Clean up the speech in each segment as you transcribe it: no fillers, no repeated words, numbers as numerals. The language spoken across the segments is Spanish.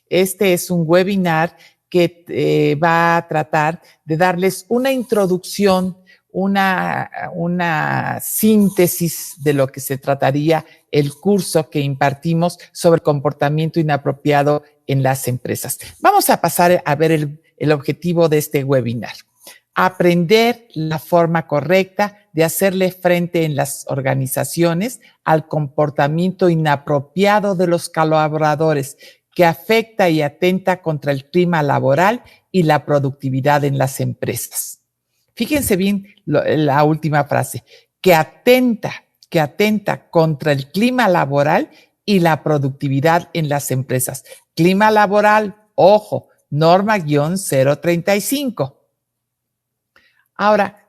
Este es un webinar que va a tratar de darles una introducción, una síntesis de lo que se trataría el curso que impartimos sobre comportamiento inapropiado en las empresas. Vamos a pasar a ver el objetivo de este webinar. Aprender la forma correcta de hacerle frente en las organizaciones al comportamiento inapropiado de los colaboradores que afecta y atenta contra el clima laboral y la productividad en las empresas. Fíjense bien la última frase, que atenta contra el clima laboral y la productividad en las empresas. Clima laboral, ojo, norma-035. Ahora,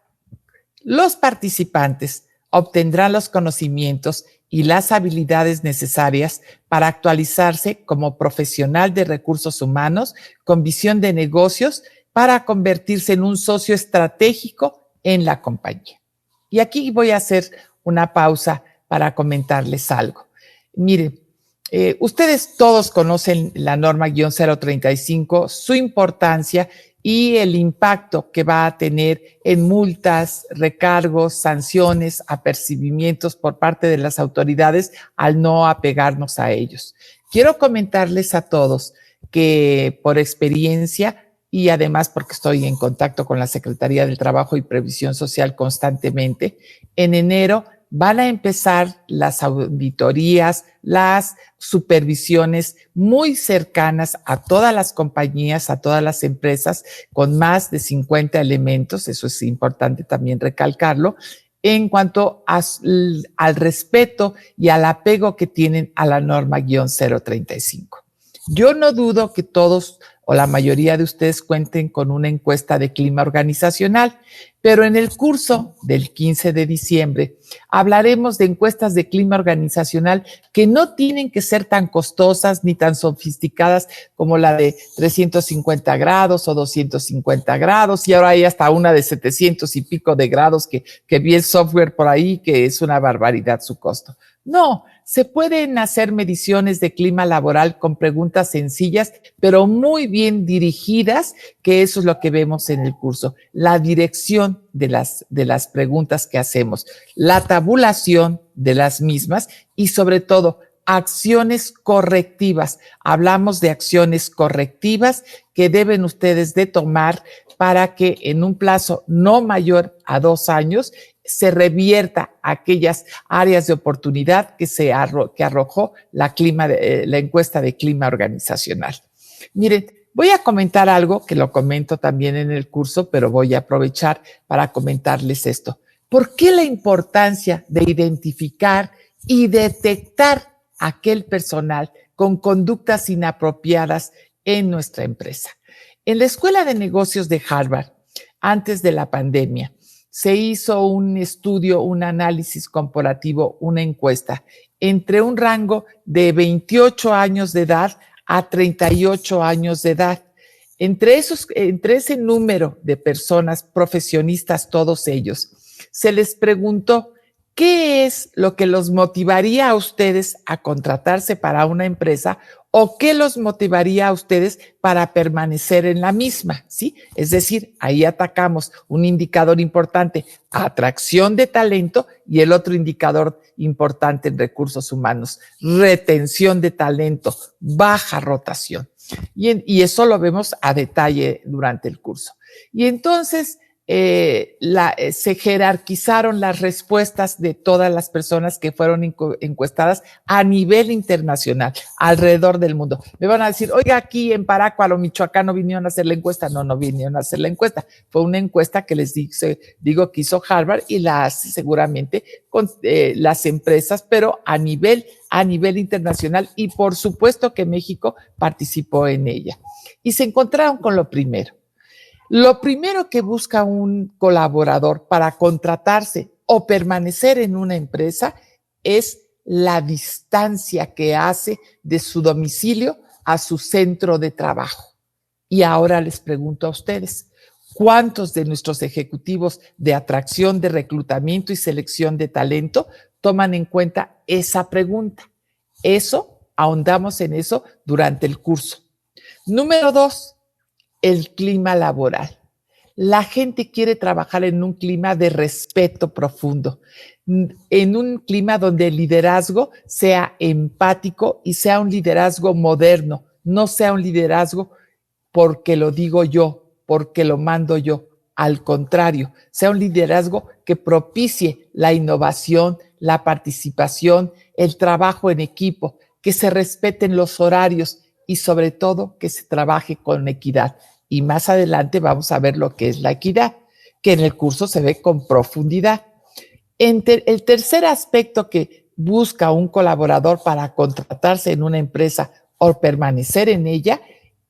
los participantes obtendrán los conocimientos y las habilidades necesarias para actualizarse como profesional de recursos humanos con visión de negocios para convertirse en un socio estratégico en la compañía. Y aquí voy a hacer una pausa para comentarles algo. Miren, ustedes todos conocen la norma-035, su importancia y el impacto que va a tener en multas, recargos, sanciones, apercibimientos por parte de las autoridades al no apegarnos a ellos. Quiero comentarles a todos que por experiencia y además porque estoy en contacto con la Secretaría del Trabajo y Previsión Social constantemente, en enero van a empezar las auditorías, las supervisiones muy cercanas a todas las compañías, a todas las empresas con más de 50 elementos, eso es importante también recalcarlo, en cuanto al respeto y al apego que tienen a la norma-035. Yo no dudo que todos o la mayoría de ustedes cuenten con una encuesta de clima organizacional, pero en el curso del 15 de diciembre hablaremos de encuestas de clima organizacional que no tienen que ser tan costosas ni tan sofisticadas como la de 350 grados o 250 grados, y ahora hay hasta una de 700 y pico de grados que vi el software por ahí, que es una barbaridad su costo. No, se pueden hacer mediciones de clima laboral con preguntas sencillas, pero muy bien dirigidas, que eso es lo que vemos en el curso. La dirección de las preguntas que hacemos, la tabulación de las mismas y sobre todo acciones correctivas. Hablamos de acciones correctivas que deben ustedes de tomar para que en un plazo no mayor a 2 años se revierta aquellas áreas de oportunidad que arrojó la encuesta de clima organizacional. Miren, voy a comentar algo que lo comento también en el curso, pero voy a aprovechar para comentarles esto. ¿Por qué la importancia de identificar y detectar aquel personal con conductas inapropiadas en nuestra empresa? En la Escuela de Negocios de Harvard, antes de la pandemia, se hizo un estudio, un análisis comparativo, una encuesta entre un rango de 28 años de edad a 38 años de edad. Entre ese número de personas profesionistas, todos ellos, se les preguntó qué es lo que los motivaría a ustedes a contratarse para una empresa o qué los motivaría a ustedes para permanecer en la misma, ¿sí? Es decir, ahí atacamos un indicador importante, atracción de talento, y el otro indicador importante en recursos humanos, retención de talento, baja rotación. Y eso lo vemos a detalle durante el curso. Y entonces se jerarquizaron las respuestas de todas las personas que fueron encuestadas a nivel internacional, alrededor del mundo. Me van a decir, oiga, aquí en Parácuaro, Michoacán, ¿no vinieron a hacer la encuesta? No, no vinieron a hacer la encuesta. Fue una encuesta que les digo que hizo Harvard y la hace seguramente con las empresas, pero a nivel internacional, y por supuesto que México participó en ella. Y se encontraron con lo primero. Lo primero que busca un colaborador para contratarse o permanecer en una empresa es la distancia que hace de su domicilio a su centro de trabajo. Y ahora les pregunto a ustedes, ¿cuántos de nuestros ejecutivos de atracción, de reclutamiento y selección de talento toman en cuenta esa pregunta? Eso, ahondamos en eso durante el curso. Número 2, el clima laboral. La gente quiere trabajar en un clima de respeto profundo, en un clima donde el liderazgo sea empático y sea un liderazgo moderno, no sea un liderazgo porque lo digo yo, porque lo mando yo. Al contrario, sea un liderazgo que propicie la innovación, la participación, el trabajo en equipo, que se respeten los horarios y sobre todo que se trabaje con equidad. Y más adelante vamos a ver lo que es la equidad, que en el curso se ve con profundidad. El tercer aspecto que busca un colaborador para contratarse en una empresa o permanecer en ella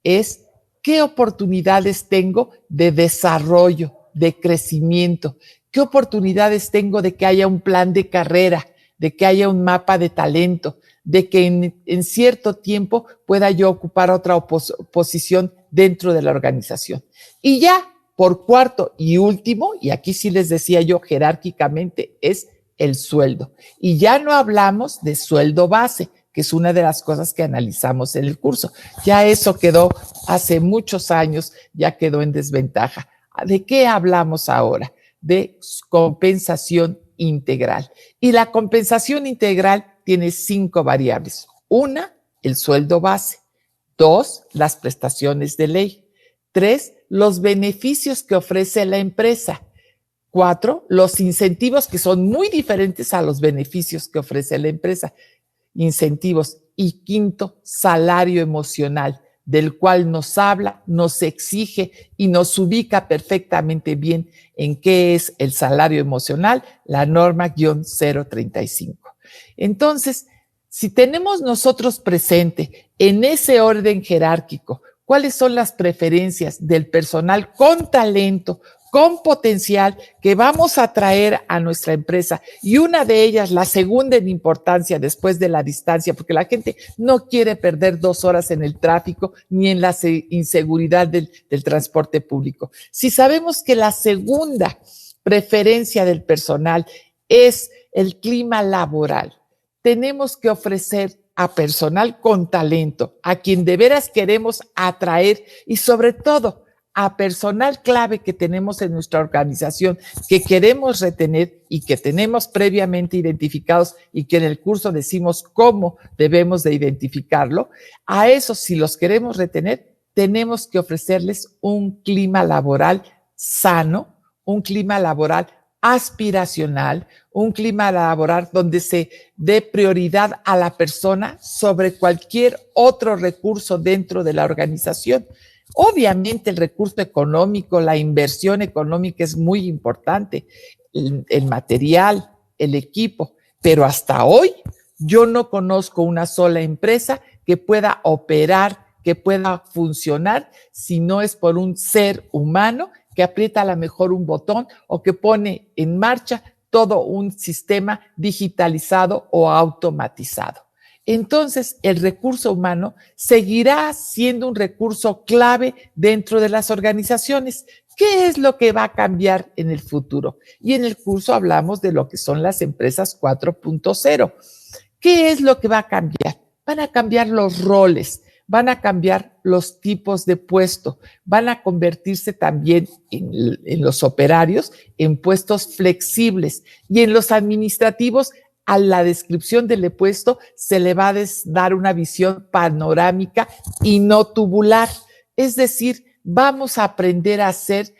es qué oportunidades tengo de desarrollo, de crecimiento, qué oportunidades tengo de que haya un plan de carrera, de que haya un mapa de talento, de que en cierto tiempo pueda yo ocupar otra posición dentro de la organización. Y ya por cuarto y último, y aquí sí les decía yo jerárquicamente, es el sueldo. Y ya no hablamos de sueldo base, que es una de las cosas que analizamos en el curso. Ya eso quedó hace muchos años, ya quedó en desventaja. ¿De qué hablamos ahora? De compensación integral. Y la compensación integral tiene 5 variables. 1, el sueldo base. 2, las prestaciones de ley. 3, los beneficios que ofrece la empresa. 4, los incentivos que son muy diferentes a los beneficios que ofrece la empresa. Incentivos. Y 5, salario emocional, del cual nos habla, nos exige y nos ubica perfectamente bien en qué es el salario emocional, la norma-035. Entonces, si tenemos nosotros presente en ese orden jerárquico cuáles son las preferencias del personal con talento, con potencial que vamos a traer a nuestra empresa, y una de ellas, la segunda en importancia después de la distancia, porque la gente no quiere perder 2 horas en el tráfico ni en la inseguridad del transporte público. Si sabemos que la segunda preferencia del personal es el clima laboral, tenemos que ofrecer a personal con talento, a quien de veras queremos atraer, y sobre todo a personal clave que tenemos en nuestra organización, que queremos retener y que tenemos previamente identificados y que en el curso decimos cómo debemos de identificarlo. A esos, si los queremos retener, tenemos que ofrecerles un clima laboral sano, un clima laboral aspiracional, un clima laboral donde se dé prioridad a la persona sobre cualquier otro recurso dentro de la organización. Obviamente el recurso económico, la inversión económica es muy importante, el material, el equipo, pero hasta hoy yo no conozco una sola empresa que pueda operar, que pueda funcionar si no es por un ser humano que aprieta a lo mejor un botón o que pone en marcha todo un sistema digitalizado o automatizado. Entonces, el recurso humano seguirá siendo un recurso clave dentro de las organizaciones. ¿Qué es lo que va a cambiar en el futuro? Y en el curso hablamos de lo que son las empresas 4.0. ¿Qué es lo que va a cambiar? Van a cambiar los roles, van a cambiar los tipos de puesto, van a convertirse también en los operarios en puestos flexibles, y en los administrativos a la descripción del puesto se le va a dar una visión panorámica y no tubular. Es decir, vamos a aprender a hacer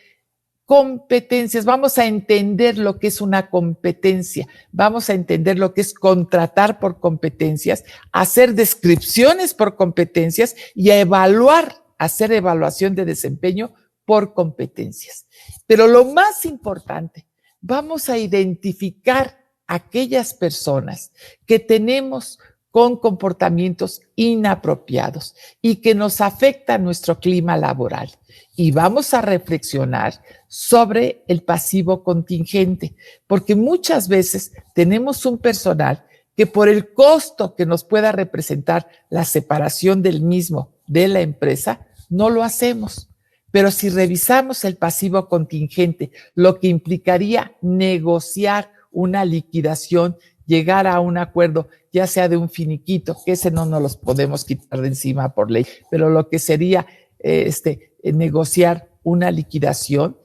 competencias, vamos a entender lo que es una competencia, vamos a entender lo que es contratar por competencias, hacer descripciones por competencias y a evaluar, hacer evaluación de desempeño por competencias. Pero lo más importante, vamos a identificar aquellas personas que tenemos con comportamientos inapropiados y que nos afecta nuestro clima laboral. Y vamos a reflexionar sobre el pasivo contingente, porque muchas veces tenemos un personal que por el costo que nos pueda representar la separación del mismo de la empresa, no lo hacemos. Pero si revisamos el pasivo contingente, lo que implicaría negociar una liquidación llegar a un acuerdo, ya sea de un finiquito, que ese no nos los podemos quitar de encima por ley, pero lo que sería negociar una liquidación,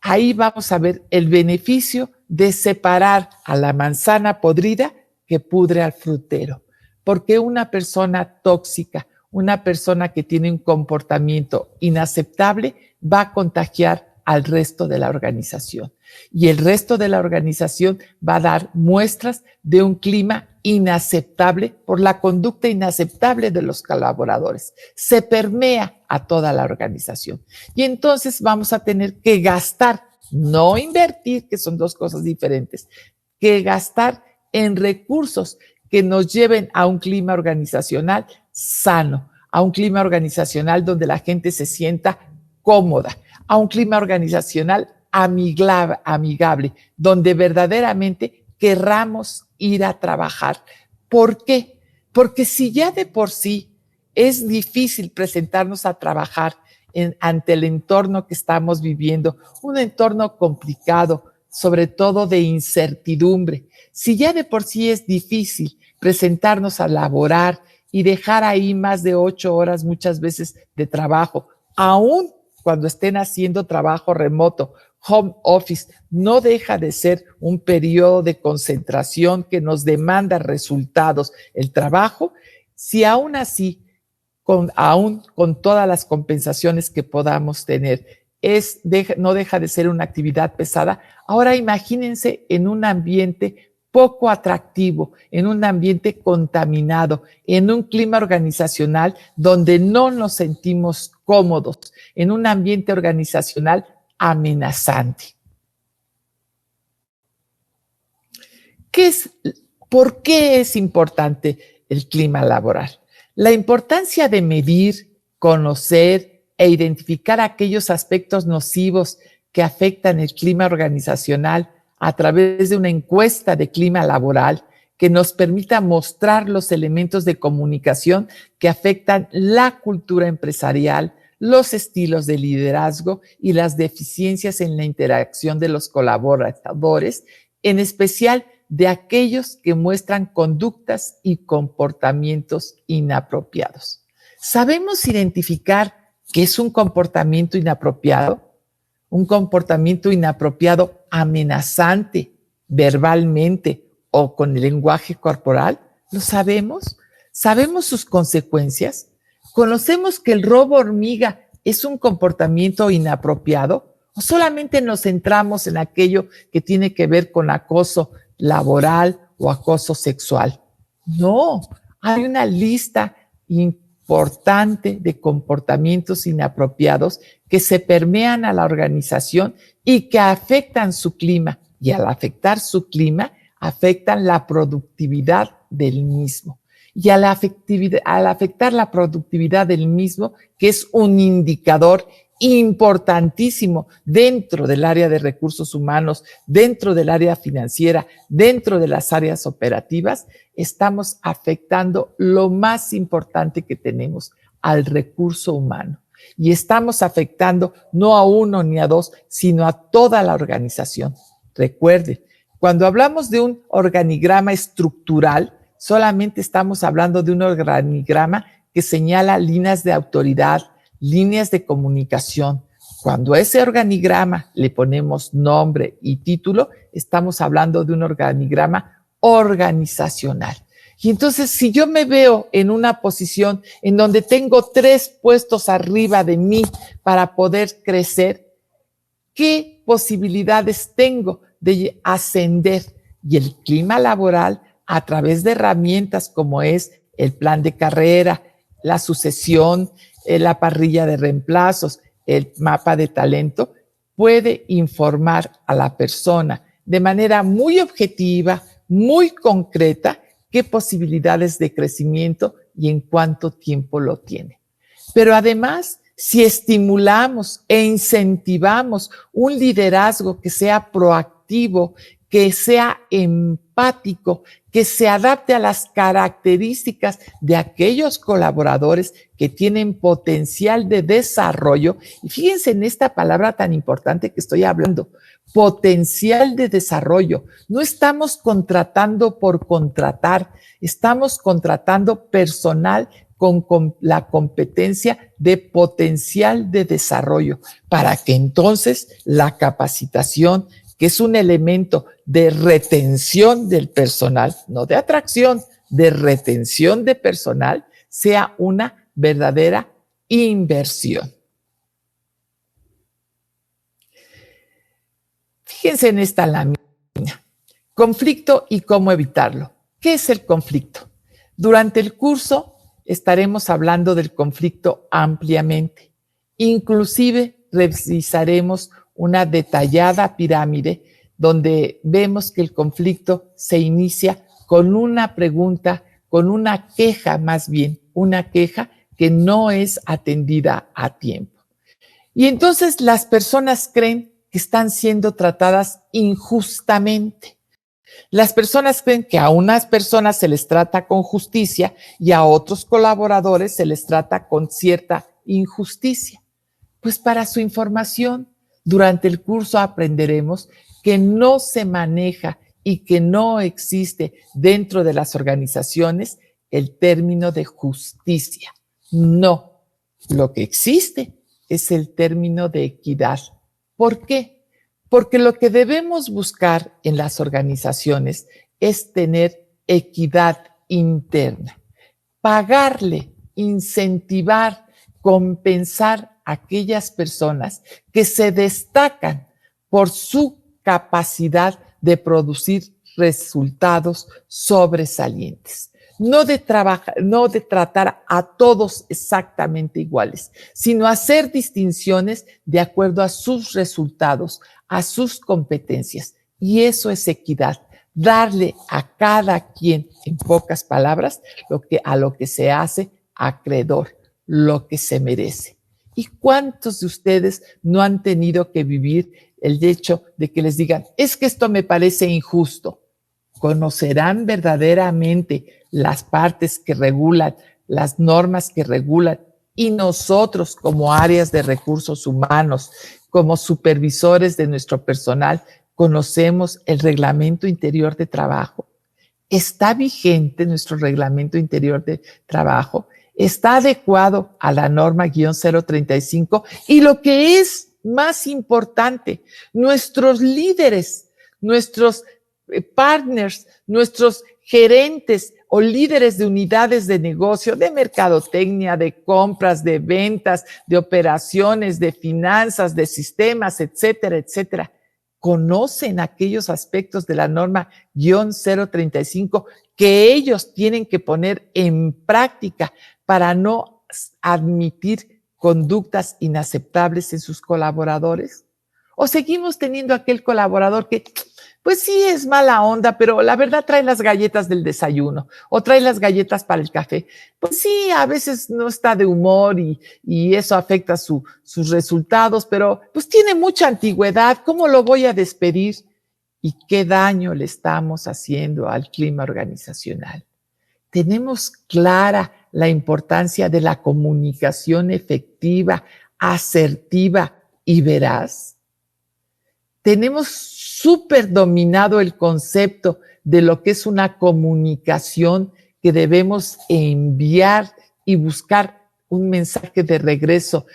ahí vamos a ver el beneficio de separar a la manzana podrida que pudre al frutero. Porque una persona tóxica, una persona que tiene un comportamiento inaceptable, va a contagiar al resto de la organización. Y el resto de la organización va a dar muestras de un clima inaceptable por la conducta inaceptable de los colaboradores. Se permea a toda la organización. Y entonces vamos a tener que gastar, no invertir, que son dos cosas diferentes, que gastar en recursos que nos lleven a un clima organizacional sano, a un clima organizacional donde la gente se sienta cómoda, a un clima organizacional amigable, donde verdaderamente querramos ir a trabajar. ¿Por qué? Porque si ya de por sí es difícil presentarnos a trabajar ante el entorno que estamos viviendo, un entorno complicado, sobre todo de incertidumbre, si ya de por sí es difícil presentarnos a laborar y dejar ahí más de 8 horas muchas veces de trabajo, aún cuando estén haciendo trabajo remoto, home office, no deja de ser un periodo de concentración que nos demanda resultados. El trabajo, si aún así, aún con todas las compensaciones que podamos tener, no deja de ser una actividad pesada. Ahora imagínense en un ambiente poco atractivo, en un ambiente contaminado, en un clima organizacional donde no nos sentimos cómodos, en un ambiente organizacional amenazante. ¿Por qué es importante el clima laboral? La importancia de medir, conocer e identificar aquellos aspectos nocivos que afectan el clima organizacional a través de una encuesta de clima laboral que nos permita mostrar los elementos de comunicación que afectan la cultura empresarial, los estilos de liderazgo y las deficiencias en la interacción de los colaboradores, en especial de aquellos que muestran conductas y comportamientos inapropiados. ¿Sabemos identificar qué es un comportamiento inapropiado? Un comportamiento inapropiado amenazante, verbalmente o con el lenguaje corporal. ¿Lo sabemos? ¿Sabemos sus consecuencias? ¿Conocemos que el robo hormiga es un comportamiento inapropiado? ¿O solamente nos centramos en aquello que tiene que ver con acoso laboral o acoso sexual? No, hay una lista importante de comportamientos inapropiados que se permean a la organización y que afectan su clima. Y al afectar su clima, afectan la productividad del mismo. Y al afectar la productividad del mismo, que es un indicador importantísimo dentro del área de recursos humanos, dentro del área financiera, dentro de las áreas operativas, estamos afectando lo más importante que tenemos, al recurso humano. Y estamos afectando no a uno ni a dos, sino a toda la organización. Recuerden, cuando hablamos de un organigrama estructural, solamente estamos hablando de un organigrama que señala líneas de autoridad, líneas de comunicación. Cuando a ese organigrama le ponemos nombre y título, estamos hablando de un organigrama organizacional. Y entonces, si yo me veo en una posición en donde tengo 3 puestos arriba de mí para poder crecer, ¿qué posibilidades tengo de ascender? Y el clima laboral, a través de herramientas como es el plan de carrera, la sucesión, la parrilla de reemplazos, el mapa de talento, puede informar a la persona de manera muy objetiva, muy concreta, qué posibilidades de crecimiento y en cuánto tiempo lo tiene. Pero además, si estimulamos e incentivamos un liderazgo que sea proactivo, que sea empático, que se adapte a las características de aquellos colaboradores que tienen potencial de desarrollo. Y fíjense en esta palabra tan importante que estoy hablando, potencial de desarrollo. No estamos contratando por contratar, estamos contratando personal con la competencia de potencial de desarrollo, para que entonces la capacitación, que es un elemento de retención del personal, no de atracción, de retención de personal, sea una verdadera inversión. Fíjense en esta lámina. Conflicto y cómo evitarlo. ¿Qué es el conflicto? Durante el curso estaremos hablando del conflicto ampliamente. Inclusive revisaremos una detallada pirámide donde vemos que el conflicto se inicia con una pregunta, con una queja más bien, una queja que no es atendida a tiempo. Y entonces las personas creen que están siendo tratadas injustamente. Las personas creen que a unas personas se les trata con justicia y a otros colaboradores se les trata con cierta injusticia. Pues para su información, durante el curso aprenderemos que no se maneja y que no existe dentro de las organizaciones el término de justicia. No, lo que existe es el término de equidad. ¿Por qué? Porque lo que debemos buscar en las organizaciones es tener equidad interna, pagarle, incentivar, compensar a aquellas personas que se destacan por su capacidad de producir resultados sobresalientes. No de tratar a todos exactamente iguales, sino hacer distinciones de acuerdo a sus resultados, a sus competencias. Y eso es equidad. Darle a cada quien, en pocas palabras, a lo que se hace acreedor, lo que se merece. ¿Y cuántos de ustedes no han tenido que vivir el hecho de que les digan, es que esto me parece injusto? ¿Conocerán verdaderamente las partes que regulan, las normas que regulan? Y nosotros, como áreas de recursos humanos, como supervisores de nuestro personal, conocemos el reglamento interior de trabajo. ¿Está vigente nuestro reglamento interior de trabajo? ¿Está adecuado a la norma -035? Y lo que es más importante, nuestros líderes, nuestros partners, nuestros gerentes o líderes de unidades de negocio, de mercadotecnia, de compras, de ventas, de operaciones, de finanzas, de sistemas, etcétera, etcétera, conocen aquellos aspectos de la norma -035 que ellos tienen que poner en práctica para no admitir conductas inaceptables en sus colaboradores? ¿O seguimos teniendo aquel colaborador que, pues sí es mala onda, pero la verdad trae las galletas del desayuno o trae las galletas para el café? Pues sí, a veces no está de humor y eso afecta sus resultados, pero pues tiene mucha antigüedad, ¿cómo lo voy a despedir? ¿Y qué daño le estamos haciendo al clima organizacional? Tenemos clara la importancia de la comunicación efectiva, asertiva y veraz. Tenemos súper dominado el concepto de lo que es una comunicación que debemos enviar y buscar un mensaje de regreso,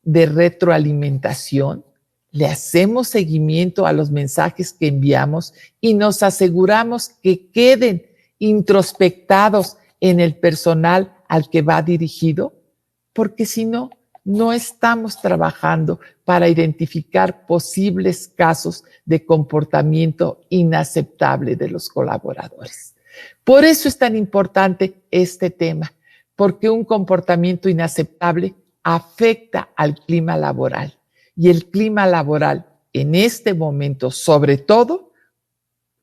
de retroalimentación. Le hacemos seguimiento a los mensajes que enviamos y nos aseguramos que queden introspectados en el personal al que va dirigido, porque si no, no estamos trabajando para identificar posibles casos de comportamiento inaceptable de los colaboradores. Por eso es tan importante este tema, porque un comportamiento inaceptable afecta al clima laboral. Y el clima laboral en este momento, sobre todo,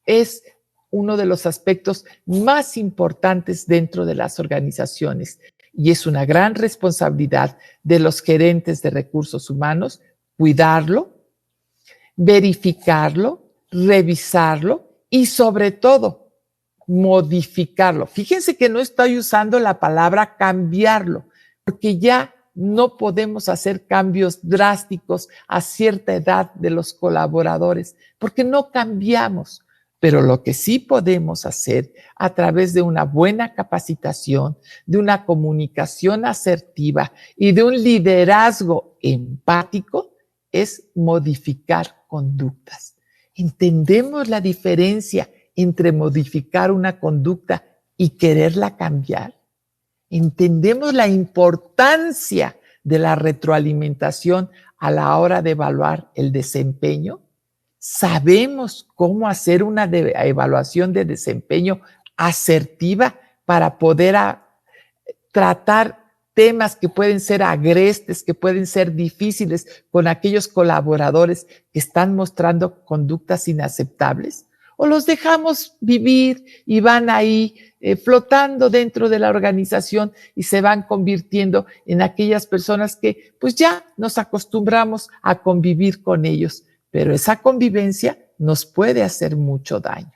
es uno de los aspectos más importantes dentro de las organizaciones. Y es una gran responsabilidad de los gerentes de recursos humanos cuidarlo, verificarlo, revisarlo y sobre todo modificarlo. Fíjense que no estoy usando la palabra cambiarlo, porque ya no podemos hacer cambios drásticos a cierta edad de los colaboradores, porque no cambiamos. Pero lo que sí podemos hacer a través de una buena capacitación, de una comunicación asertiva y de un liderazgo empático es modificar conductas. ¿Entendemos la diferencia entre modificar una conducta y quererla cambiar? ¿Entendemos la importancia de la retroalimentación a la hora de evaluar el desempeño? ¿Sabemos cómo hacer una evaluación de desempeño asertiva para poder tratar temas que pueden ser agrestes, que pueden ser difíciles con aquellos colaboradores que están mostrando conductas inaceptables? ¿O los dejamos vivir y van ahí flotando dentro de la organización y se van convirtiendo en aquellas personas que pues ya nos acostumbramos a convivir con ellos? Pero esa convivencia nos puede hacer mucho daño.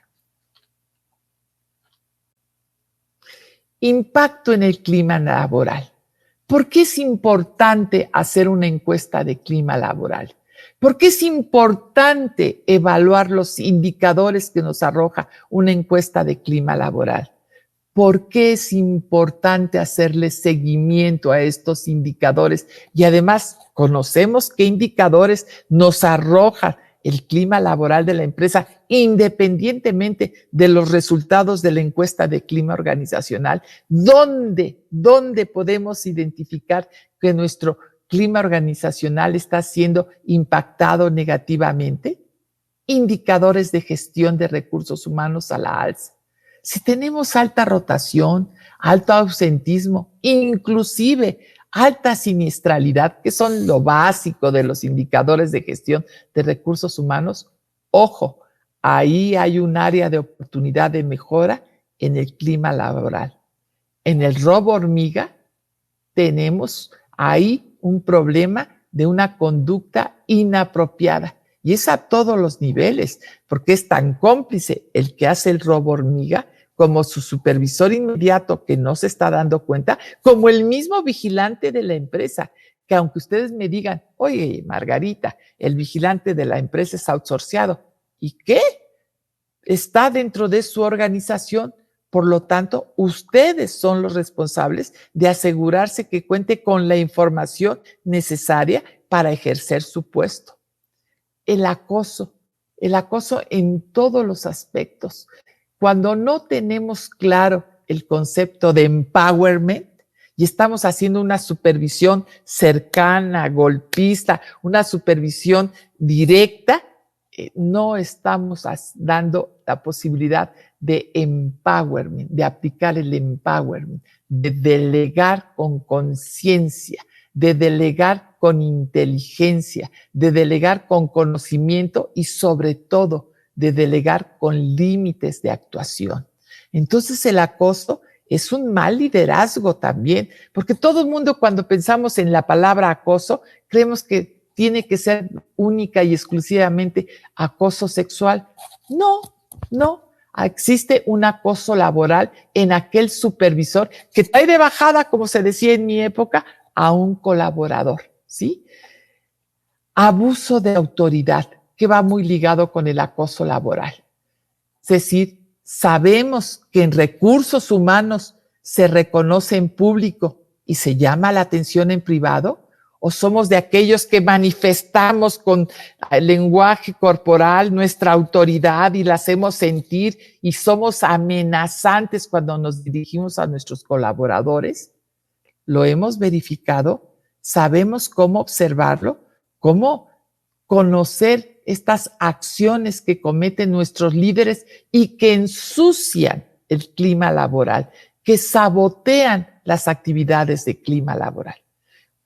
Impacto en el clima laboral. ¿Por qué es importante hacer una encuesta de clima laboral? ¿Por qué es importante evaluar los indicadores que nos arroja una encuesta de clima laboral? ¿Por qué es importante hacerle seguimiento a estos indicadores? Y además, conocemos qué indicadores nos arroja el clima laboral de la empresa, independientemente de los resultados de la encuesta de clima organizacional. ¿Dónde podemos identificar que nuestro clima organizacional está siendo impactado negativamente? Indicadores de gestión de recursos humanos a la alza. Si tenemos alta rotación, alto ausentismo, inclusive alta siniestralidad, que son lo básico de los indicadores de gestión de recursos humanos, ojo, ahí hay un área de oportunidad de mejora en el clima laboral. En el robo hormiga tenemos ahí un problema de una conducta inapropiada. Y es a todos los niveles, porque es tan cómplice el que hace el robo hormiga como su supervisor inmediato que no se está dando cuenta, como el mismo vigilante de la empresa, que aunque ustedes me digan, oye, Margarita, el vigilante de la empresa es outsourceado. ¿Y qué? Está dentro de su organización. Por lo tanto, ustedes son los responsables de asegurarse que cuente con la información necesaria para ejercer su puesto. El acoso en todos los aspectos. Cuando no tenemos claro el concepto de empowerment y estamos haciendo una supervisión cercana, golpista, una supervisión directa, no estamos dando la posibilidad de empowerment, de aplicar el empowerment, de delegar con conciencia, de delegar con inteligencia, de delegar con conocimiento y sobre todo de delegar con límites de actuación. Entonces el acoso es un mal liderazgo también, porque todo el mundo cuando pensamos en la palabra acoso, creemos que tiene que ser única y exclusivamente acoso sexual. No. Existe un acoso laboral en aquel supervisor que trae de bajada, como se decía en mi época, a un colaborador, ¿sí? Abuso de autoridad, que va muy ligado con el acoso laboral. Es decir, sabemos que en recursos humanos se reconoce en público y se llama la atención en privado, o somos de aquellos que manifestamos con el lenguaje corporal nuestra autoridad y la hacemos sentir y somos amenazantes cuando nos dirigimos a nuestros colaboradores. Lo hemos verificado, sabemos cómo observarlo, cómo conocer estas acciones que cometen nuestros líderes y que ensucian el clima laboral, que sabotean las actividades de clima laboral.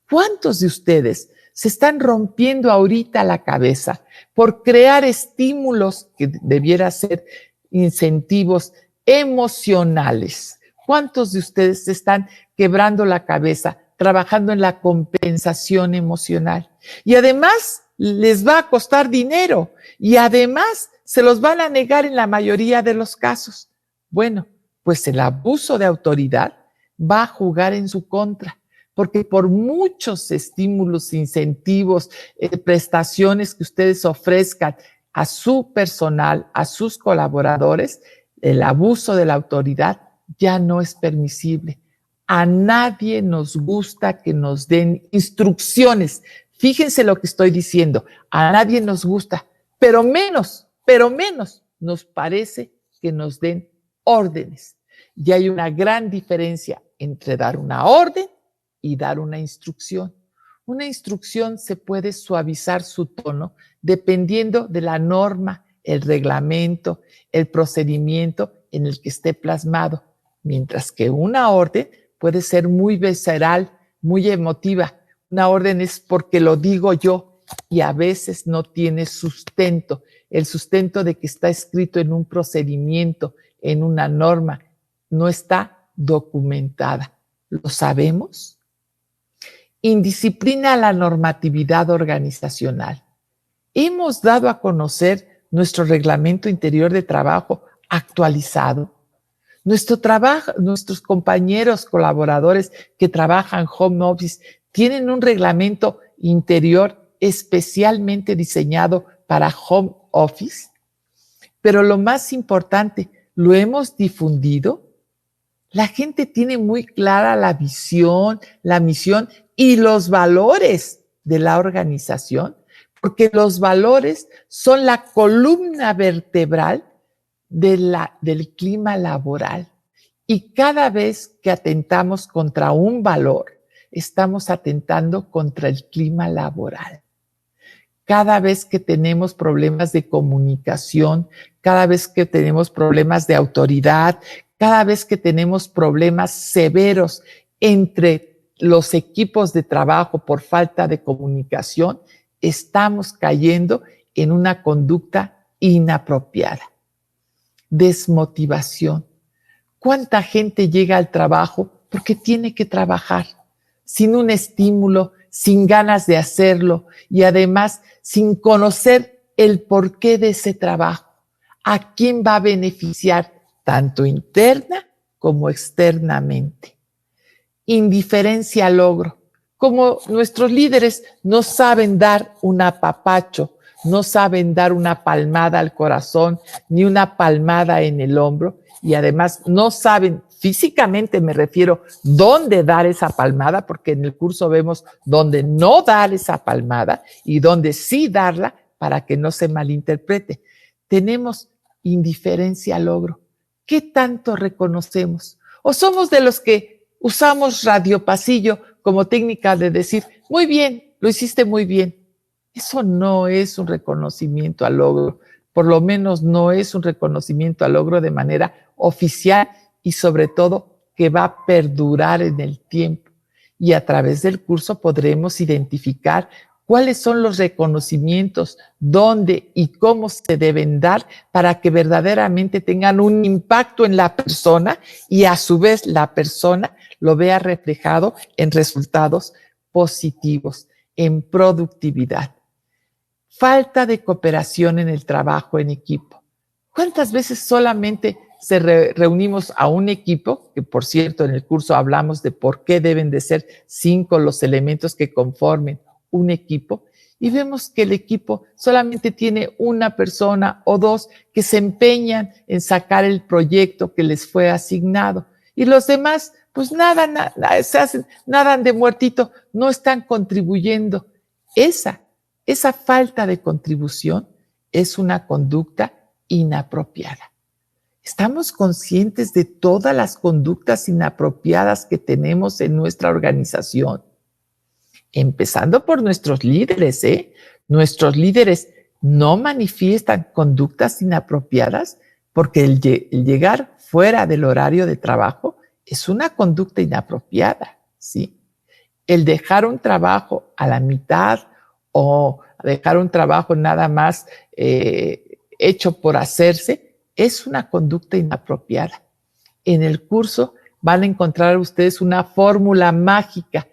¿Cuántos de ustedes se están rompiendo ahorita la cabeza por crear estímulos que debiera ser incentivos emocionales? ¿Cuántos de ustedes se están quebrando la cabeza trabajando en la compensación emocional? Y además les va a costar dinero y además se los van a negar en la mayoría de los casos. Bueno, pues el abuso de autoridad va a jugar en su contra, porque por muchos estímulos, incentivos, prestaciones que ustedes ofrezcan a su personal, a sus colaboradores, el abuso de la autoridad ya no es permisible. A nadie nos gusta que nos den instrucciones. Fíjense lo que estoy diciendo. A nadie nos gusta, pero menos nos parece que nos den órdenes. Y hay una gran diferencia entre dar una orden y dar una instrucción. Una instrucción se puede suavizar su tono dependiendo de la norma, el reglamento, el procedimiento en el que esté plasmado, mientras que una orden puede ser muy visceral, muy emotiva. Una orden es porque lo digo yo y a veces no tiene sustento, el sustento de que está escrito en un procedimiento, en una norma, no está documentada. ¿Lo sabemos? Indisciplina a la normatividad organizacional. Hemos dado a conocer nuestro reglamento interior de trabajo actualizado. Nuestros compañeros colaboradores que trabajan home office tienen un reglamento interior especialmente diseñado para home office. Pero lo más importante, ¿lo hemos difundido? La gente tiene muy clara la visión, la misión y los valores de la organización, porque los valores son la columna vertebral del clima laboral. Y cada vez que atentamos contra un valor, estamos atentando contra el clima laboral. Cada vez que tenemos problemas de comunicación, cada vez que tenemos problemas de autoridad, cada vez que tenemos problemas severos entre los equipos de trabajo por falta de comunicación, estamos cayendo en una conducta inapropiada. Desmotivación. ¿Cuánta gente llega al trabajo porque tiene que trabajar sin un estímulo, sin ganas de hacerlo y además sin conocer el porqué de ese trabajo? ¿A quién va a beneficiar tanto interna como externamente? Indiferencia al logro. Como nuestros líderes no saben dar un apapacho, no saben dar una palmada al corazón, ni una palmada en el hombro, y además no saben, físicamente me refiero, dónde dar esa palmada, porque en el curso vemos dónde no dar esa palmada y dónde sí darla para que no se malinterprete. Tenemos indiferencia al logro. ¿Qué tanto reconocemos? ¿O somos de los que usamos radiopasillo como técnica de decir, muy bien, lo hiciste muy bien? Eso no es un reconocimiento al logro, por lo menos no es un reconocimiento al logro de manera oficial y sobre todo que va a perdurar en el tiempo. Y a través del curso podremos identificar cuáles son los reconocimientos, dónde y cómo se deben dar para que verdaderamente tengan un impacto en la persona y a su vez la persona lo vea reflejado en resultados positivos, en productividad. Falta de cooperación en el trabajo en equipo. ¿Cuántas veces solamente reunimos a un equipo? Que por cierto en el curso hablamos de por qué deben de ser 5 los elementos que conformen un equipo, y vemos que el equipo solamente tiene una persona o dos que se empeñan en sacar el proyecto que les fue asignado, y los demás pues nadan de muertito, no están contribuyendo. Esa falta de contribución es una conducta inapropiada. ¿Estamos conscientes de todas las conductas inapropiadas que tenemos en nuestra organización? Empezando por nuestros líderes, Nuestros líderes no manifiestan conductas inapropiadas porque el llegar fuera del horario de trabajo es una conducta inapropiada, ¿sí? El dejar un trabajo a la mitad o dejar un trabajo nada más hecho por hacerse es una conducta inapropiada. En el curso van a encontrar ustedes una fórmula mágica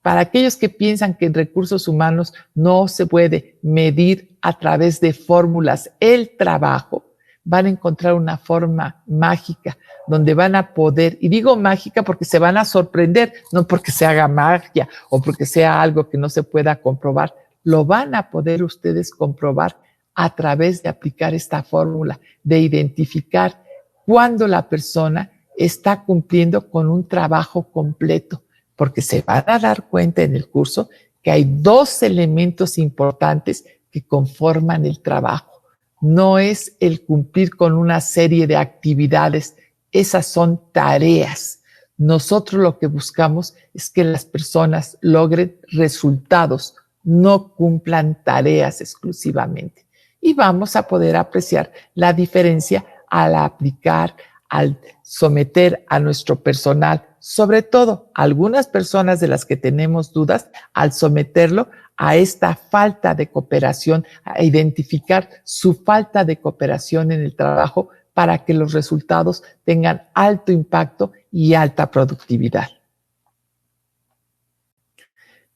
para aquellos que piensan que en recursos humanos no se puede medir a través de fórmulas el trabajo. van a encontrar una forma mágica donde van a poder, y digo mágica porque se van a sorprender, no porque se haga magia o porque sea algo que no se pueda comprobar, lo van a poder ustedes comprobar a través de aplicar esta fórmula, de identificar cuándo la persona está cumpliendo con un trabajo completo, porque se van a dar cuenta en el curso que hay dos elementos importantes que conforman el trabajo. No es el cumplir con una serie de actividades, esas son tareas. Nosotros lo que buscamos es que las personas logren resultados, no cumplan tareas exclusivamente. Y vamos a poder apreciar la diferencia al aplicar, al someter a nuestro personal, sobre todo algunas personas de las que tenemos dudas, al someterlo a esta falta de cooperación, a identificar su falta de cooperación en el trabajo para que los resultados tengan alto impacto y alta productividad.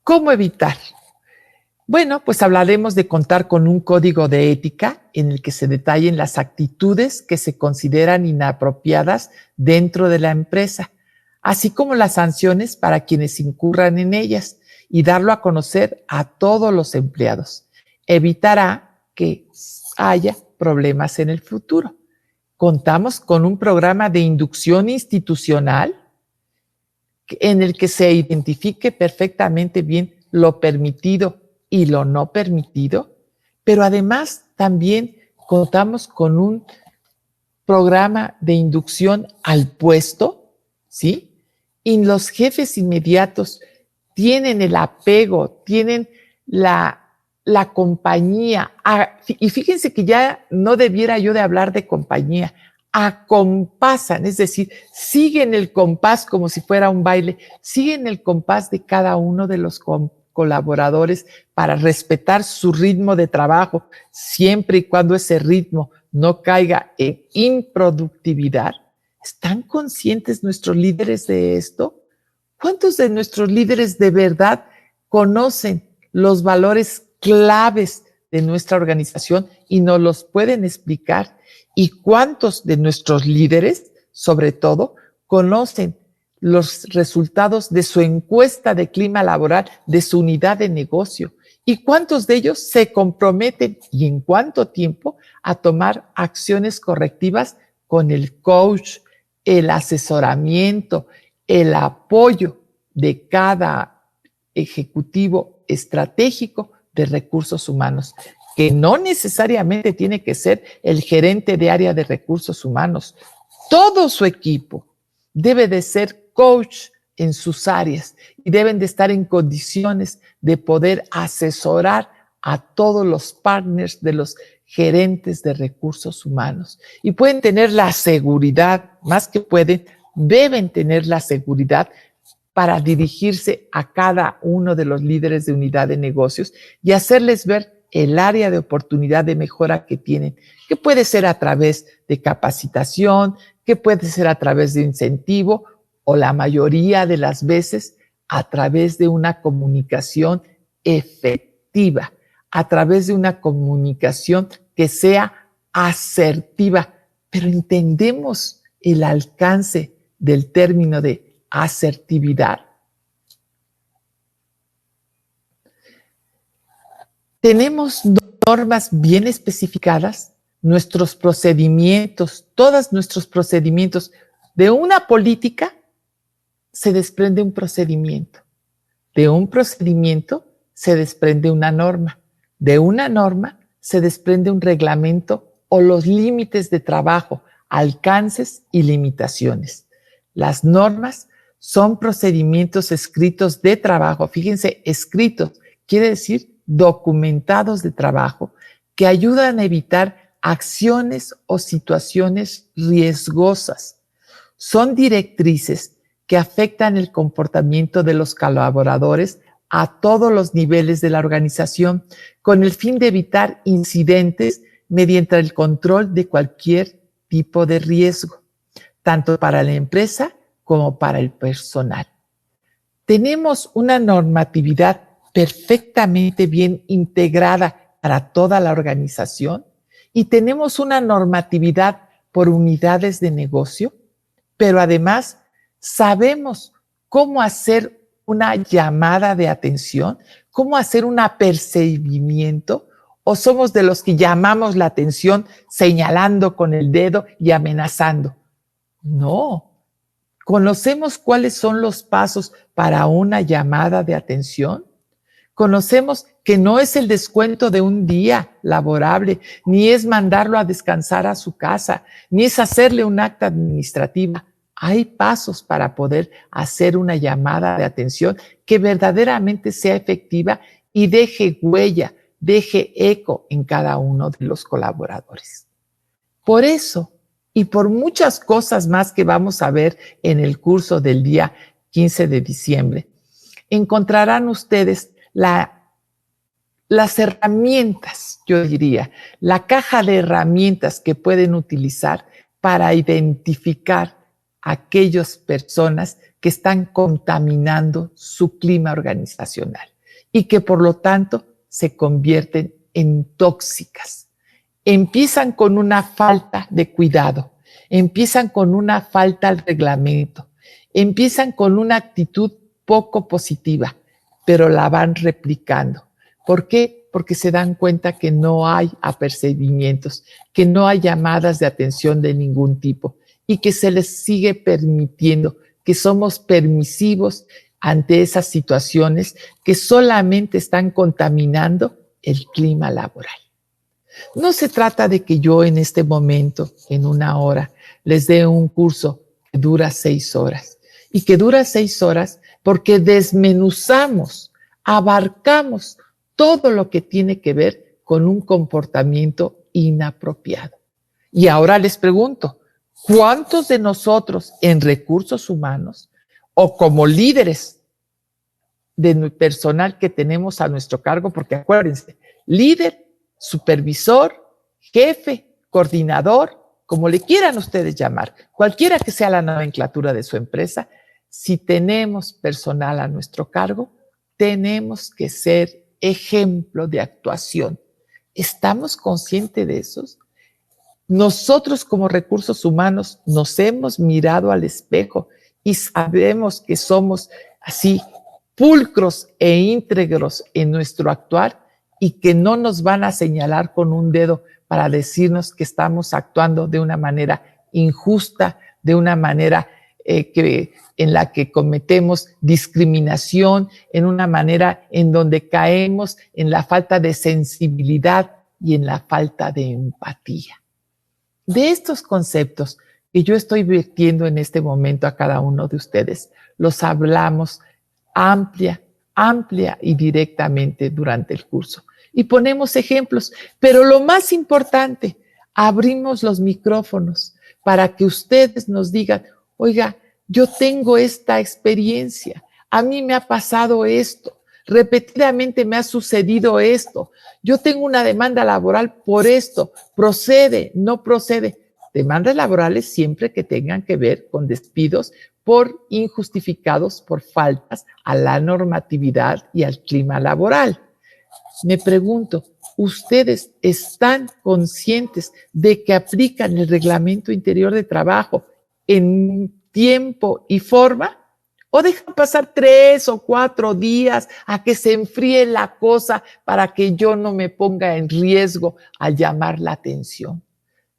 ¿Cómo evitar? Bueno, pues hablaremos de contar con un código de ética en el que se detallen las actitudes que se consideran inapropiadas dentro de la empresa, así como las sanciones para quienes incurran en ellas y darlo a conocer a todos los empleados. Evitará que haya problemas en el futuro. Contamos con un programa de inducción institucional en el que se identifique perfectamente bien lo permitido y lo no permitido, pero además también contamos con un programa de inducción al puesto, ¿sí? Y los jefes inmediatos tienen el apego, tienen la compañía. Y fíjense que ya no debiera yo de hablar de compañía, acompasan, es decir, siguen el compás como si fuera un baile, siguen el compás de cada uno de los colaboradores para respetar su ritmo de trabajo, siempre y cuando ese ritmo no caiga en improductividad. ¿Están conscientes nuestros líderes de esto? ¿Cuántos de nuestros líderes de verdad conocen los valores claves de nuestra organización y nos los pueden explicar? ¿Y cuántos de nuestros líderes, sobre todo, conocen los resultados de su encuesta de clima laboral de su unidad de negocio? ¿Y cuántos de ellos se comprometen y en cuánto tiempo a tomar acciones correctivas con el coach, el asesoramiento, el apoyo de cada ejecutivo estratégico de recursos humanos, que no necesariamente tiene que ser el gerente de área de recursos humanos? Todo su equipo debe de ser coach en sus áreas y deben de estar en condiciones de poder asesorar a todos los partners de los gerentes de recursos humanos. Y pueden tener la seguridad, más que pueden, deben tener la seguridad para dirigirse a cada uno de los líderes de unidad de negocios y hacerles ver el área de oportunidad de mejora que tienen, que puede ser a través de capacitación, que puede ser a través de incentivo o la mayoría de las veces a través de una comunicación efectiva, a través de una comunicación que sea asertiva. Pero entendemos el alcance del término de asertividad. Tenemos normas bien especificadas, nuestros procedimientos, todos nuestros procedimientos. De una política se desprende un procedimiento. De un procedimiento se desprende una norma. De una norma se desprende un reglamento o los límites de trabajo, alcances y limitaciones. Las normas son procedimientos escritos de trabajo. Fíjense, escritos quiere decir documentados de trabajo que ayudan a evitar acciones o situaciones riesgosas. Son directrices que afectan el comportamiento de los colaboradores a todos los niveles de la organización con el fin de evitar incidentes mediante el control de cualquier tipo de riesgo, tanto para la empresa como para el personal. Tenemos una normatividad perfectamente bien integrada para toda la organización y tenemos una normatividad por unidades de negocio, pero además sabemos cómo hacer una llamada de atención, cómo hacer un apercibimiento, o somos de los que llamamos la atención señalando con el dedo y amenazando. No, conocemos cuáles son los pasos para una llamada de atención. Conocemos que no es el descuento de un día laborable, ni es mandarlo a descansar a su casa, ni es hacerle un acta administrativa. Hay pasos para poder hacer una llamada de atención que verdaderamente sea efectiva y deje huella, deje eco en cada uno de los colaboradores. Por eso, y por muchas cosas más que vamos a ver en el curso del día 15 de diciembre, encontrarán ustedes las herramientas, yo diría, la caja de herramientas que pueden utilizar para identificar a aquellas personas que están contaminando su clima organizacional y que por lo tanto se convierten en tóxicas. Empiezan con una falta de cuidado, empiezan con una falta al reglamento, empiezan con una actitud poco positiva, pero la van replicando. ¿Por qué? Porque se dan cuenta que no hay apercibimientos, que no hay llamadas de atención de ningún tipo y que se les sigue permitiendo, que somos permisivos ante esas situaciones que solamente están contaminando el clima laboral. No se trata de que yo en este momento, en una hora, les dé un curso que dura 6 horas y que dura 6 horas porque desmenuzamos, abarcamos todo lo que tiene que ver con un comportamiento inapropiado. Y ahora les pregunto, ¿cuántos de nosotros en recursos humanos o como líderes de personal que tenemos a nuestro cargo? Porque acuérdense, líder, supervisor, jefe, coordinador, como le quieran ustedes llamar, cualquiera que sea la nomenclatura de su empresa, si tenemos personal a nuestro cargo, tenemos que ser ejemplo de actuación. ¿Estamos conscientes de eso? Nosotros como recursos humanos nos hemos mirado al espejo y sabemos que somos así pulcros e íntegros en nuestro actuar y que no nos van a señalar con un dedo para decirnos que estamos actuando de una manera injusta, de una manera en la que cometemos discriminación, en una manera en donde caemos en la falta de sensibilidad y en la falta de empatía. De estos conceptos que yo estoy vertiendo en este momento a cada uno de ustedes, los hablamos amplia y directamente durante el curso. Y ponemos ejemplos, pero lo más importante, abrimos los micrófonos para que ustedes nos digan, oiga, yo tengo esta experiencia, a mí me ha pasado esto, repetidamente me ha sucedido esto, yo tengo una demanda laboral por esto, procede, no procede. Demandas laborales siempre que tengan que ver con despidos por injustificados, por faltas a la normatividad y al clima laboral. Me pregunto, ¿ustedes están conscientes de que aplican el Reglamento Interior de Trabajo en tiempo y forma? ¿O dejan pasar 3 o 4 días a que se enfríe la cosa para que yo no me ponga en riesgo al llamar la atención?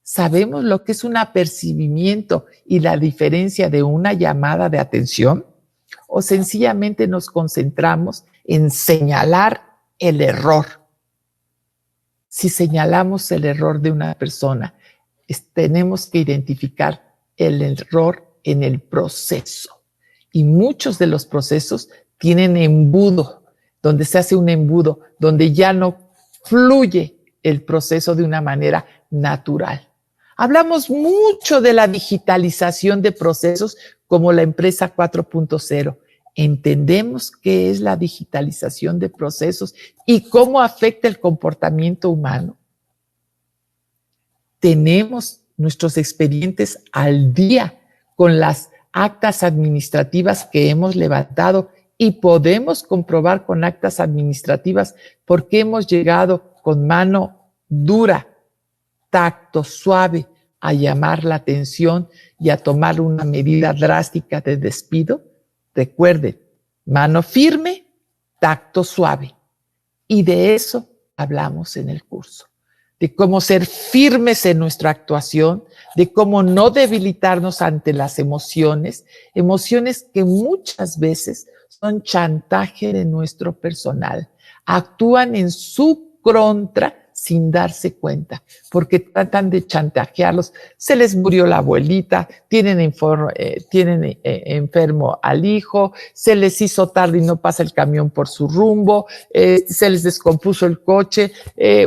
¿Sabemos lo que es un apercibimiento y la diferencia de una llamada de atención? ¿O sencillamente nos concentramos en señalar el error? Si señalamos el error de una persona, tenemos que identificar el error en el proceso. Y muchos de los procesos tienen embudo, donde se hace un embudo, donde ya no fluye el proceso de una manera natural. Hablamos mucho de la digitalización de procesos como la empresa 4.0. ¿Entendemos qué es la digitalización de procesos y cómo afecta el comportamiento humano? ¿Tenemos nuestros expedientes al día con las actas administrativas que hemos levantado y podemos comprobar con actas administrativas por qué hemos llegado con mano dura tacto suave a llamar la atención y a tomar una medida drástica de despido, recuerden, mano firme, tacto suave. Y de eso hablamos en el curso, de cómo ser firmes en nuestra actuación, de cómo no debilitarnos ante las emociones que muchas veces son chantaje de nuestro personal, actúan en su contra sin darse cuenta, porque tratan de chantajearlos. Se les murió la abuelita, tienen enfermo al hijo, se les hizo tarde y no pasa el camión por su rumbo, se les descompuso el coche,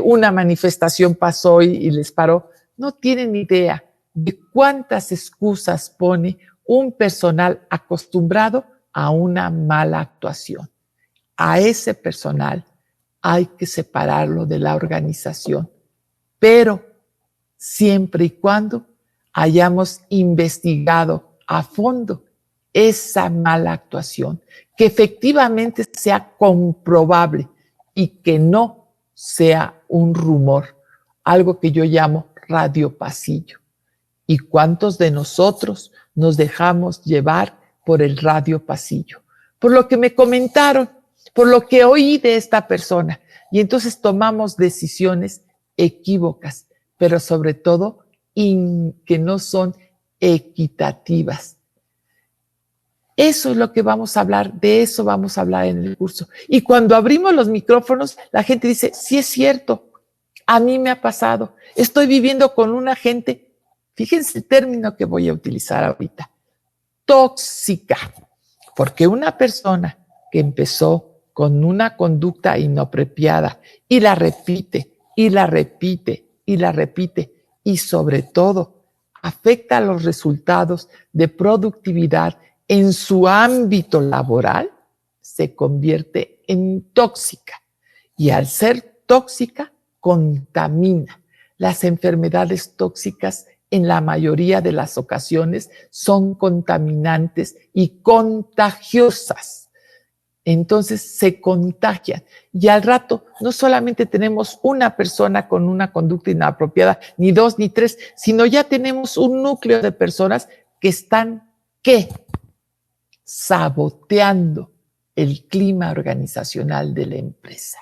una manifestación pasó y les paró. No tienen idea de cuántas excusas pone un personal acostumbrado a una mala actuación. A ese personal hay que separarlo de la organización, pero siempre y cuando hayamos investigado a fondo esa mala actuación, que efectivamente sea comprobable y que no sea un rumor, algo que yo llamo radio pasillo. ¿Y cuántos de nosotros nos dejamos llevar por el radio pasillo? Por lo que me comentaron, por lo que oí de esta persona. Y entonces tomamos decisiones equívocas, pero sobre todo que no son equitativas. Eso es lo que vamos a hablar, de eso vamos a hablar en el curso. Y cuando abrimos los micrófonos, la gente dice, sí es cierto, a mí me ha pasado, estoy viviendo con una gente, fíjense el término que voy a utilizar ahorita, tóxica, porque una persona que empezó con una conducta inapropiada y la repite, y la repite, y la repite, y sobre todo afecta los resultados de productividad en su ámbito laboral, se convierte en tóxica. Y al ser tóxica, contamina. Las enfermedades tóxicas en la mayoría de las ocasiones son contaminantes y contagiosas. Entonces se contagian y al rato no solamente tenemos una persona con una conducta inapropiada, ni dos ni tres, sino ya tenemos un núcleo de personas que están, ¿qué? Saboteando el clima organizacional de la empresa.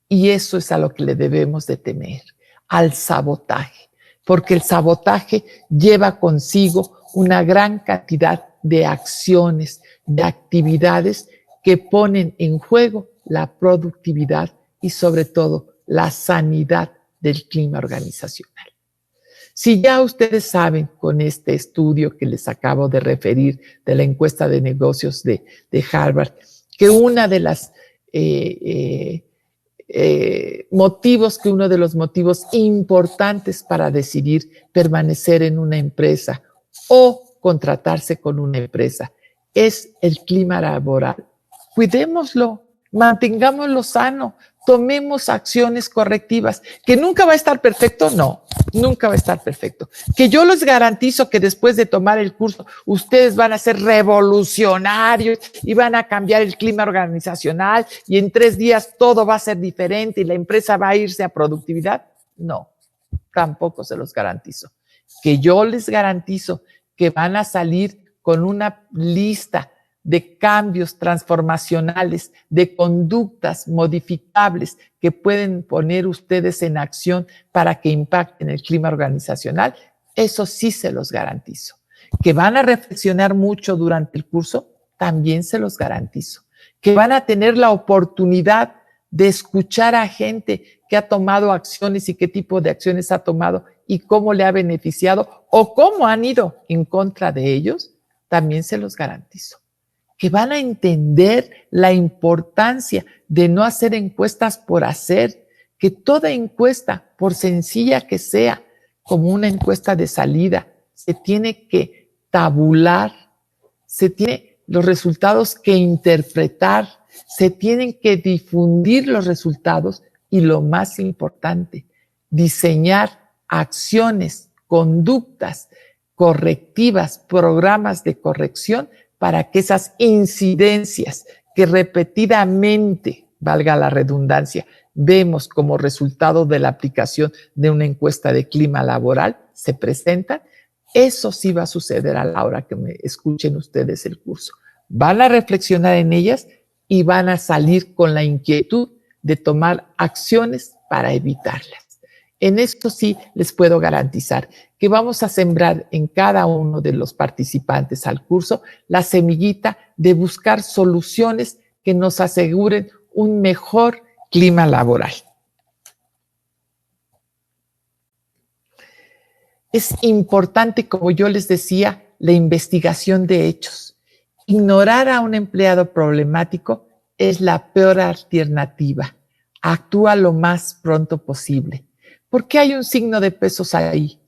Y eso es a lo que le debemos de temer, al sabotaje, porque el sabotaje lleva consigo una gran cantidad de acciones, de actividades que ponen en juego la productividad y sobre todo la sanidad del clima organizacional. Si ya ustedes saben con este estudio que les acabo de referir de la encuesta de negocios de Harvard, que uno de los motivos importantes para decidir permanecer en una empresa o contratarse con una empresa es el clima laboral. Cuidémoslo, mantengámoslo sano, tomemos acciones correctivas. ¿Que nunca va a estar perfecto? No, nunca va a estar perfecto. Que yo les garantizo que después de tomar el curso, ustedes van a ser revolucionarios y van a cambiar el clima organizacional y en 3 días todo va a ser diferente y la empresa va a irse a productividad. No, tampoco se los garantizo. Que yo les garantizo que van a salir con una lista de cambios transformacionales, de conductas modificables que pueden poner ustedes en acción para que impacten el clima organizacional, eso sí se los garantizo. Que van a reflexionar mucho durante el curso, también se los garantizo. Que van a tener la oportunidad de escuchar a gente que ha tomado acciones y qué tipo de acciones ha tomado y cómo le ha beneficiado o cómo han ido en contra de ellos, también se los garantizo. Que van a entender la importancia de no hacer encuestas por hacer, que toda encuesta, por sencilla que sea, como una encuesta de salida, se tiene que tabular, se tiene los resultados que interpretar, se tienen que difundir los resultados y lo más importante, diseñar acciones, conductas correctivas, programas de corrección para que esas incidencias que repetidamente, valga la redundancia, vemos como resultado de la aplicación de una encuesta de clima laboral, se presentan, eso sí va a suceder a la hora que me escuchen ustedes el curso. Van a reflexionar en ellas y van a salir con la inquietud de tomar acciones para evitarlas. En esto sí les puedo garantizar que vamos a sembrar en cada uno de los participantes al curso la semillita de buscar soluciones que nos aseguren un mejor clima laboral. Es importante, como yo les decía, la investigación de hechos. Ignorar a un empleado problemático es la peor alternativa. Actúa lo más pronto posible. ¿Por qué hay un signo de pesos ahí?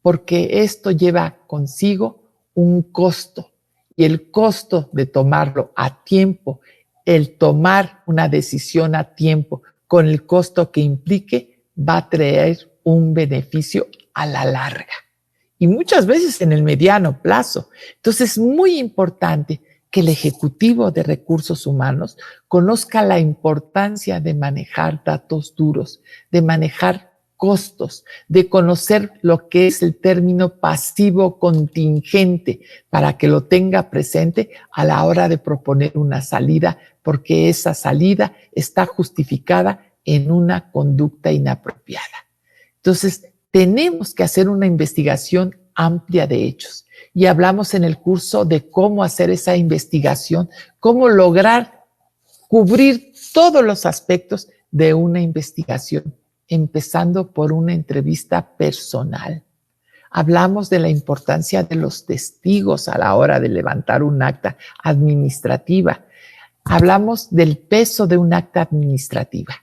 Porque esto lleva consigo un costo, y el costo de tomarlo a tiempo, el tomar una decisión a tiempo con el costo que implique, va a traer un beneficio a la larga y muchas veces en el mediano plazo. Entonces es muy importante que el ejecutivo de recursos humanos conozca la importancia de manejar datos duros, de manejar costos, de conocer lo que es el término pasivo contingente para que lo tenga presente a la hora de proponer una salida, porque esa salida está justificada en una conducta inapropiada. Entonces, tenemos que hacer una investigación amplia de hechos y hablamos en el curso de cómo hacer esa investigación, cómo lograr cubrir todos los aspectos de una investigación, empezando por una entrevista personal. Hablamos de la importancia de los testigos a la hora de levantar un acta administrativa. Hablamos del peso de un acta administrativa.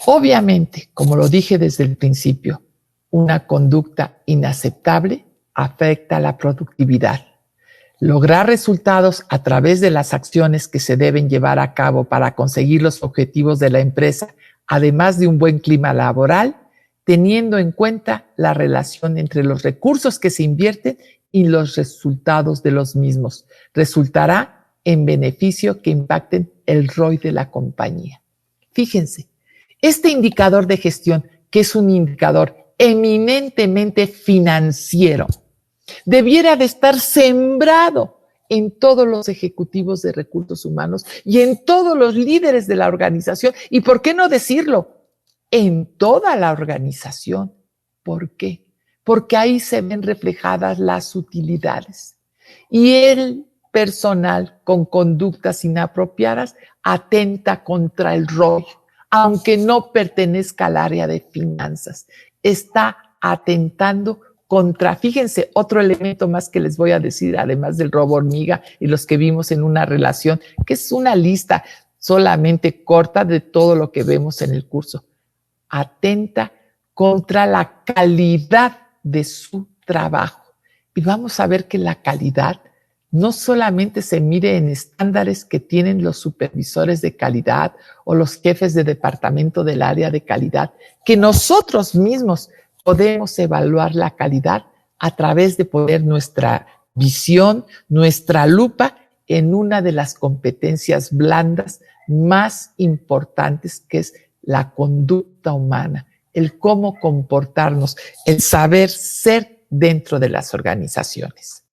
Obviamente, como lo dije desde el principio, una conducta inaceptable afecta la productividad. Lograr resultados a través de las acciones que se deben llevar a cabo para conseguir los objetivos de la empresa, además de un buen clima laboral, teniendo en cuenta la relación entre los recursos que se invierten y los resultados de los mismos, resultará en beneficio que impacten el ROI de la compañía. Fíjense, este indicador de gestión, que es un indicador eminentemente financiero, debiera de estar sembrado en todos los ejecutivos de recursos humanos y en todos los líderes de la organización. ¿Y por qué no decirlo? En toda la organización. ¿Por qué? Porque ahí se ven reflejadas las utilidades. Y el personal con conductas inapropiadas atenta contra el ROI, aunque no pertenezca al área de finanzas. Está atentando contra, fíjense, otro elemento más que les voy a decir, además del robo hormiga y los que vimos en una relación, que es una lista solamente corta de todo lo que vemos en el curso. Atenta contra la calidad de su trabajo. Y vamos a ver que la calidad no solamente se mide en estándares que tienen los supervisores de calidad o los jefes de departamento del área de calidad, que nosotros mismos podemos evaluar la calidad a través de poner nuestra visión, nuestra lupa en una de las competencias blandas más importantes, que es la conducta humana, el cómo comportarnos, el saber ser dentro de las organizaciones.